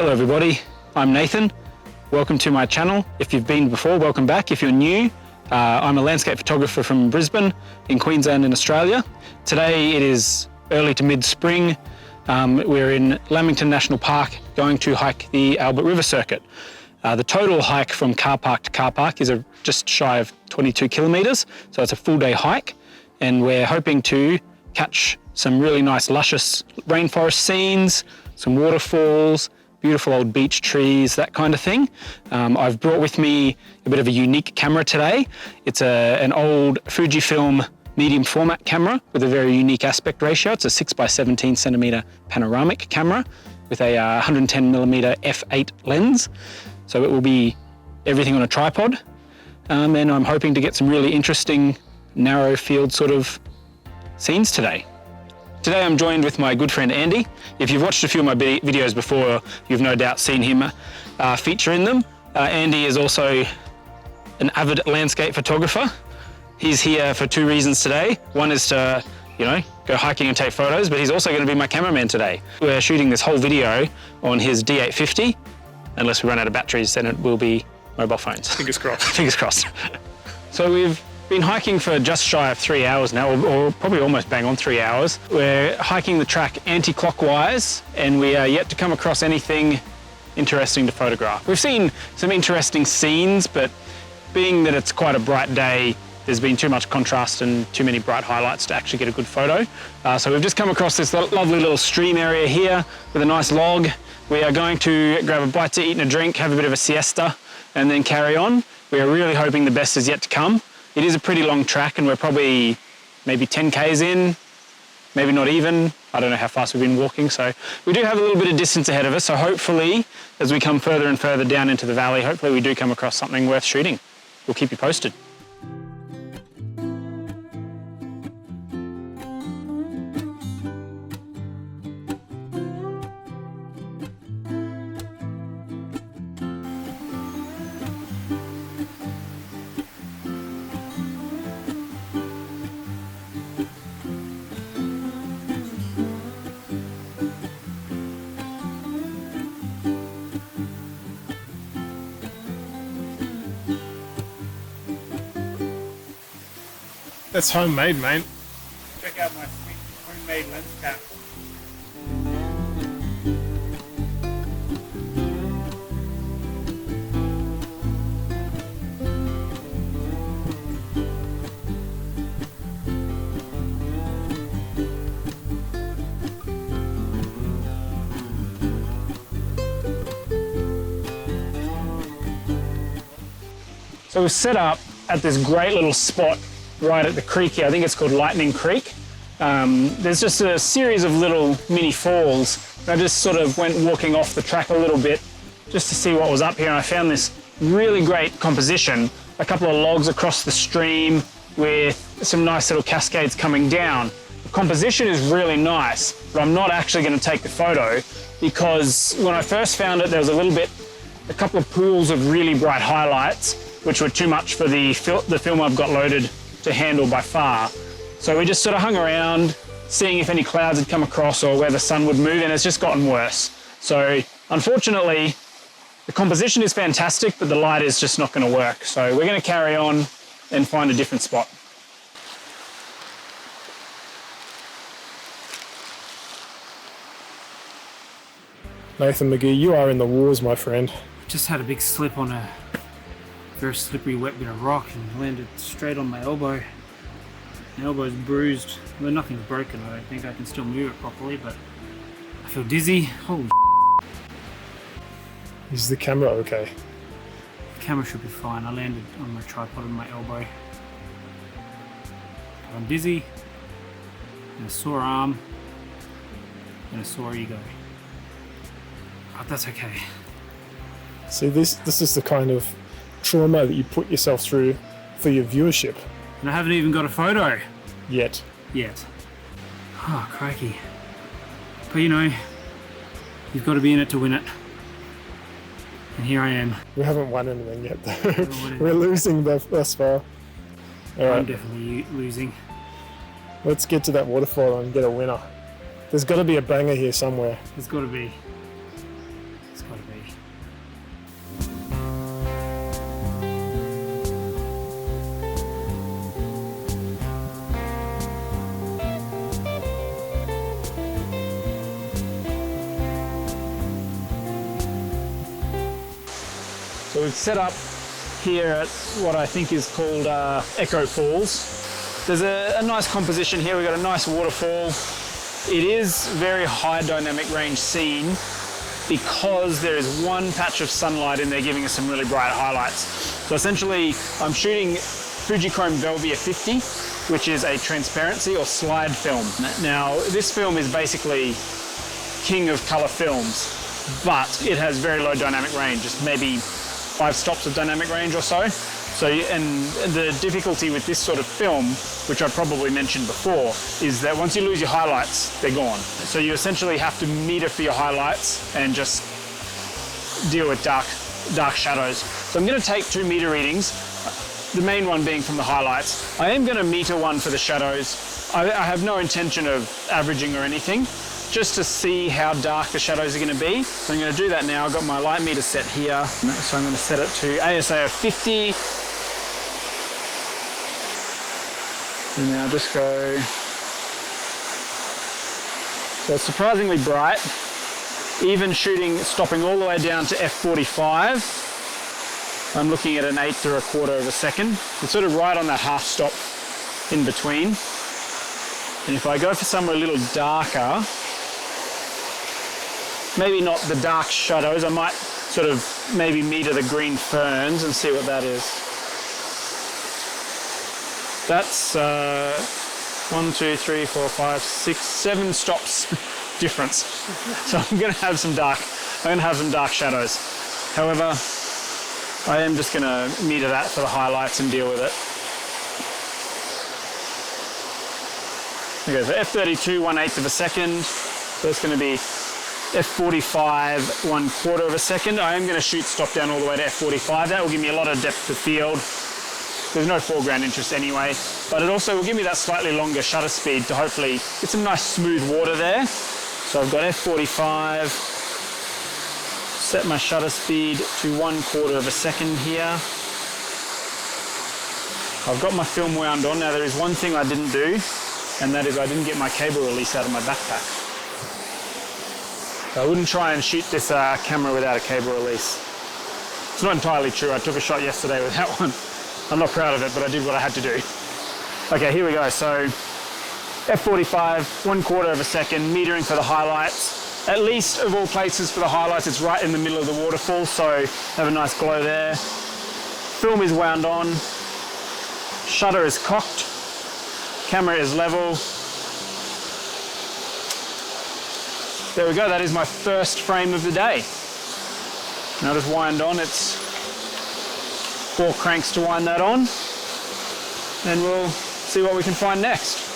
Hello everybody, I'm Nathan. Welcome to my channel. If you've been before, welcome back. If you're new, I'm a landscape photographer from Brisbane in Queensland in Australia. Today it is early to mid-spring. We're in Lamington National Park going to hike the Albert River Circuit. The total hike from car park to car park is just shy of 22 kilometres, so it's a full day hike, and we're hoping to catch some really nice luscious rainforest scenes, some waterfalls, beautiful old beech trees, that kind of thing. I've brought with me a bit of a unique camera today. It's an old Fujifilm medium format camera with a very unique aspect ratio. It's a 6x17 centimetre panoramic camera with a 110mm f8 lens. So it will be everything on a tripod. And I'm hoping to get some really interesting narrow field sort of scenes today. Today I'm joined with my good friend Andy. If you've watched a few of my videos before, you've no doubt seen him feature in them. Andy is also an avid landscape photographer. He's here for two reasons today. One is to, go hiking and take photos, but he's also going to be my cameraman today. We're shooting this whole video on his D850. Unless we run out of batteries, then it will be mobile phones. Fingers crossed. Fingers crossed. So we've been hiking for just shy of 3 hours now, or probably almost bang on 3 hours. We're hiking the track anti-clockwise, and we are yet to come across anything interesting to photograph. We've seen some interesting scenes, but being that it's quite a bright day, there's been too much contrast and too many bright highlights to actually get a good photo. So we've just come across this lovely little stream area here with a nice log. We are going to grab a bite to eat and a drink, have a bit of a siesta, and then carry on. We are really hoping the best is yet to come. It is a pretty long track, and we're probably maybe 10 Ks in, maybe not even. I don't know how fast we've been walking, so we do have a little bit of distance ahead of us. So hopefully, as we come further and further down into the valley, hopefully we do come across something worth shooting. We'll keep you posted. That's homemade, mate. Check out my sweet homemade lens cap. So we're set up at this great little spot right at the creek here. I think it's called Lightning Creek. There's just a series of little mini falls. I just sort of went walking off the track a little bit just to see what was up here, and I found this really great composition. A couple of logs across the stream with some nice little cascades coming down. The composition is really nice, but I'm not actually going to take the photo because when I first found it, there was a couple of pools of really bright highlights, which were too much for the film I've got loaded to handle by far. So we just sort of hung around, seeing if any clouds had come across or where the sun would move, and it's just gotten worse. So unfortunately, the composition is fantastic, but the light is just not going to work. So we're going to carry on and find a different spot. Nathan McGee, you are in the wars, my friend. Just had a big slip on a very slippery wet bit of rock and landed straight on my elbow. My elbow's bruised. Well, nothing's broken. I don't think I can still move it properly, but I feel dizzy. Holy Is the camera okay? The camera should be fine. I landed on my tripod on my elbow. I'm dizzy, and a sore arm, and a sore ego. But that's okay. See, this is the kind of trauma that you put yourself through for your viewership. And I haven't even got a photo. Yet. Oh, crikey. But you've got to be in it to win it. And here I am. We haven't won anything yet though. We're losing thus far. All right. I'm definitely losing. Let's get to that waterfall and get a winner. There's got to be a banger here somewhere. There's got to be. There's got So we've set up here at what I think is called Echo Falls. There's a nice composition here. We've got a nice waterfall. It is very high dynamic range scene because there is one patch of sunlight in there giving us some really bright highlights. So essentially, I'm shooting Fujifilm Velvia 50, which is a transparency or slide film. Now, this film is basically king of color films, but it has very low dynamic range, just maybe 5 stops of dynamic range or so. So, and the difficulty with this sort of film, which I probably mentioned before, is that once you lose your highlights, they're gone. So you essentially have to meter for your highlights and just deal with dark shadows. So I'm going to take 2 meter readings, the main one being from the highlights. I am going to meter one for the shadows. I have no intention of averaging or anything, just to see how dark the shadows are going to be. So I'm going to do that now. I've got my light meter set here. So I'm going to set it to ASA of 50. And now just go. So it's surprisingly bright. Even stopping all the way down to f45, I'm looking at an 1/8 or 1/4 of a second. It's sort of right on that half stop in between. And if I go for somewhere a little darker, maybe not the dark shadows, I might sort of maybe meter the green ferns and see what that is. That's 1, 2, 3, 4, 5, 6, 7 stops difference. So I'm going to have some dark shadows. However, I am just going to meter that for the highlights and deal with it. Okay, so f32, 1/8 of a second. So it's going to be f45, 1/4 of a second. I am going to shoot stop down all the way to f45. That will give me a lot of depth of field. There's no foreground interest anyway, but it also will give me that slightly longer shutter speed to hopefully get some nice smooth water there. So I've got f45, set my shutter speed to 1/4 of a second here. I've got my film wound on. Now there is one thing I didn't do, and that is I didn't get my cable release out of my backpack. I wouldn't try and shoot this camera without a cable release. It's not entirely true. I took a shot yesterday with that one. I'm not proud of it, but I did what I had to do. Okay, here we go. So f45, 1/4 of a second, metering for the highlights. At least of all places for the highlights, it's right in the middle of the waterfall, so have a nice glow there. Film is wound on. Shutter is cocked. Camera is level. There we go, that is my first frame of the day. Now just wind on, it's 4 cranks to wind that on, and we'll see what we can find next.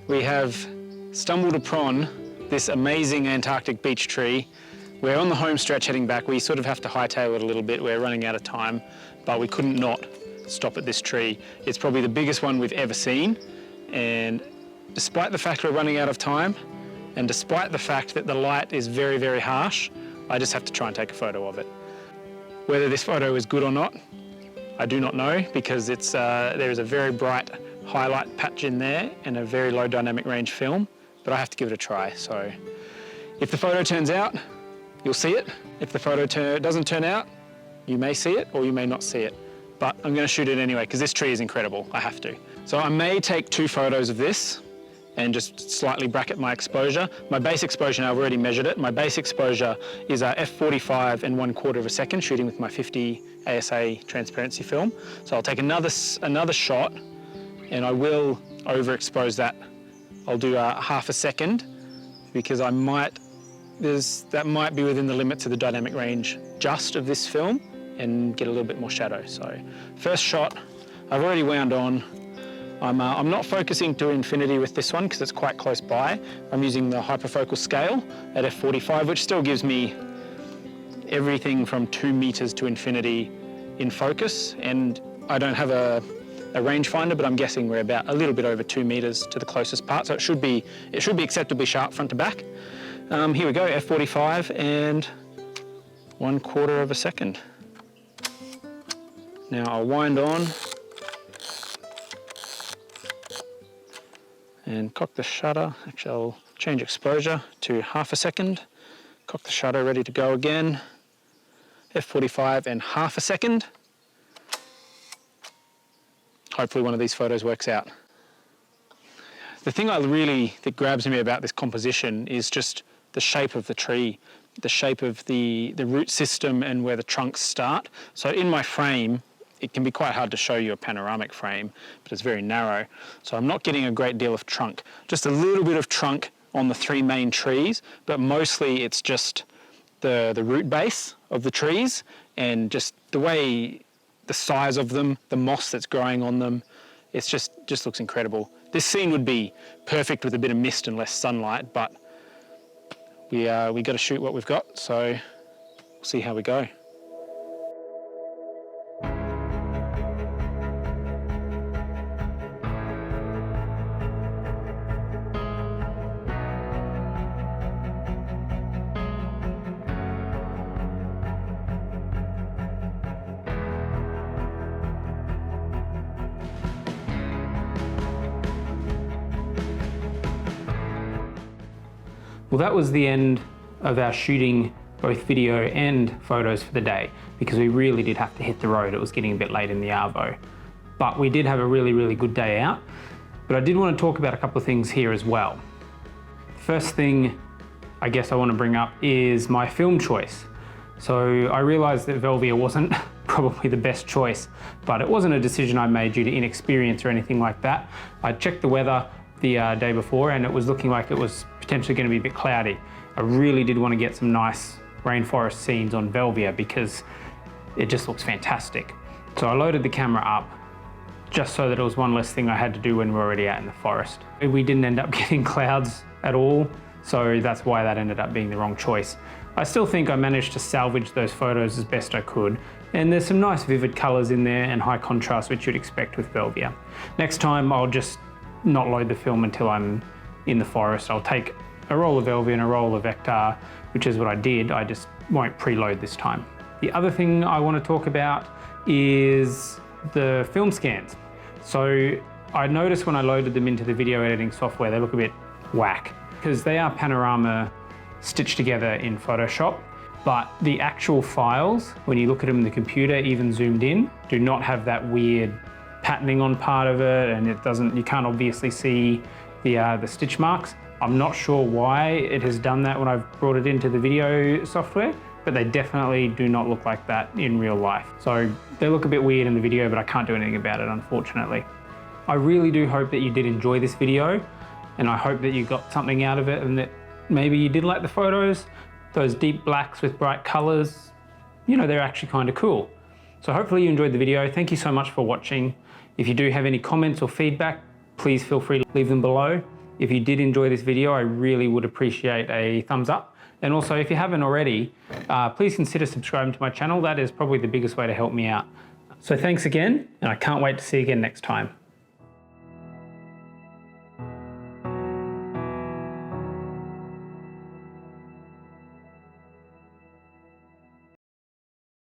We have stumbled upon this amazing Antarctic beech tree. We're on the home stretch heading back. We sort of have to hightail it a little bit. We're running out of time, but we couldn't not stop at this tree. It's probably the biggest one we've ever seen. And despite the fact we're running out of time, and despite the fact that the light is very, very harsh, I just have to try and take a photo of it. Whether this photo is good or not, I do not know, because there is a very bright highlight patch in there and a very low dynamic range film, but I have to give it a try. So if the photo turns out, you'll see it. If the photo doesn't turn out, you may see it or you may not see it, but I'm going to shoot it anyway because this tree is incredible. I have to. So I may take 2 photos of this and just slightly bracket my exposure. My base exposure, now I've already measured it. My base exposure is f45 and 1/4 of a second, shooting with my 50 ASA transparency film. So I'll take another shot, and I will overexpose that. I'll do half a second, because that might be within the limits of the dynamic range just of this film, and get a little bit more shadow. So first shot, I've already wound on. I'm not focusing to infinity with this one because it's quite close by. I'm using the hyperfocal scale at f45, which still gives me everything from 2 meters to infinity in focus, and I don't have a rangefinder, but I'm guessing we're about a little bit over 2 meters to the closest part, so it should be acceptably sharp front to back. Here we go, f45 and 1/4 of a second. Now I'll wind on and cock the shutter. Actually, I'll change exposure to 1/2 a second. Cock the shutter, ready to go again. f45 and 1/2 a second. Hopefully one of these photos works out. The thing that grabs me about this composition is just the shape of the tree, the shape of the root system and where the trunks start. So in my frame, it can be quite hard to show you a panoramic frame, but it's very narrow. So I'm not getting a great deal of trunk. Just a little bit of trunk on the 3 main trees, but mostly it's just the root base of the trees and just the way, the size of them, the moss that's growing on them. It's just looks incredible. This scene would be perfect with a bit of mist and less sunlight, but we got to shoot what we've got, so we'll see how we go. Well, that was the end of our shooting both video and photos for the day, because we really did have to hit the road. It was getting a bit late in the arvo. But we did have a really, really good day out. But I did want to talk about a couple of things here as well. First thing I guess I want to bring up is my film choice. So I realized that Velvia wasn't probably the best choice, but it wasn't a decision I made due to inexperience or anything like that. I checked the weather the day before and it was looking like it was potentially going to be a bit cloudy. I really did want to get some nice rainforest scenes on Velvia because it just looks fantastic. So I loaded the camera up just so that it was one less thing I had to do when we were already out in the forest. We didn't end up getting clouds at all, so that's why that ended up being the wrong choice. I still think I managed to salvage those photos as best I could, and there's some nice vivid colors in there and high contrast, which you'd expect with Velvia. Next time I'll just not load the film until I'm in the forest. I'll take a roll of Velvia and a roll of Vector, which is what I did. I just won't preload this time. The other thing I want to talk about is the film scans. So I noticed when I loaded them into the video editing software, they look a bit whack because they are Panorama stitched together in Photoshop, but the actual files, when you look at them in the computer, even zoomed in, do not have that weird patterning on part of it, and you can't obviously see the stitch marks. I'm not sure why it has done that when I've brought it into the video software, but they definitely do not look like that in real life. So they look a bit weird in the video, but I can't do anything about it, unfortunately. I really do hope that you did enjoy this video, and I hope that you got something out of it and that maybe you did like the photos. Those deep blacks with bright colors, you know, they're actually kind of cool. So hopefully you enjoyed the video. Thank you so much for watching. If you do have any comments or feedback, please feel free to leave them below. If you did enjoy this video, I really would appreciate a thumbs up. And also, if you haven't already, please consider subscribing to my channel. That is probably the biggest way to help me out. So thanks again, and I can't wait to see you again next time.